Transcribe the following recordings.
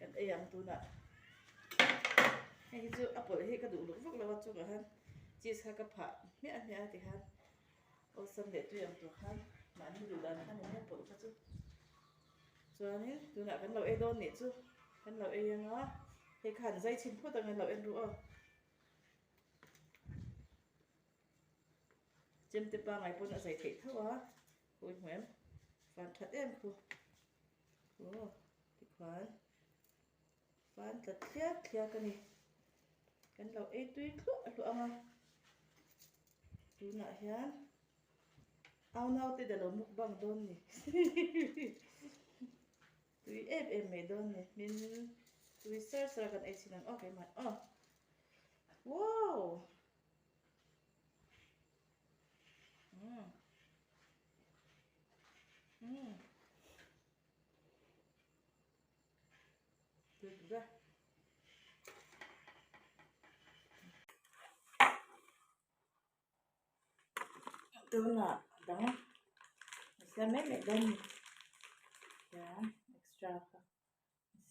kan ayang tu na hei chu apple hi ka du lu vak lawa chu ka han cheese ha ka pha me a ti han awesome de tu yang tu han ma ni du dan han ne apple ka chu chuanin tuna kan lo e don ni chu kan lo e yang a hei khan zai chin phut ang lo en ru a chem te pa ngai pon a sai thei thawa oi hmem fan that em khu o ti fan thật thiệt thiệt cái này cái đầu ấy tuy lụa anga tu na hian ao nau te da lo muk bang don ni tuy em me don ni min tuy sar kan ai sinan okay man oh wow được ra tu na dang sa me me don ni ya extra ka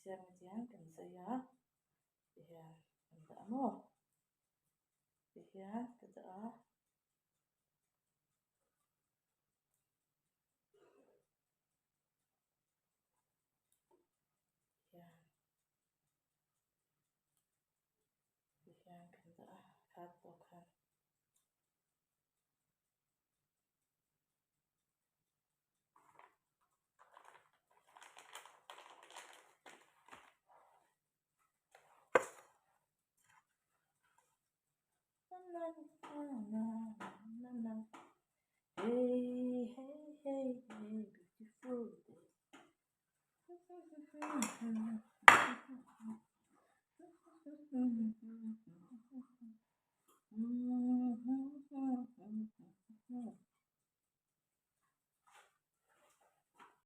sa me tiang kan sa ya ya kan ta mo ya kan ta ya kan ta hat to kan hey beautiful day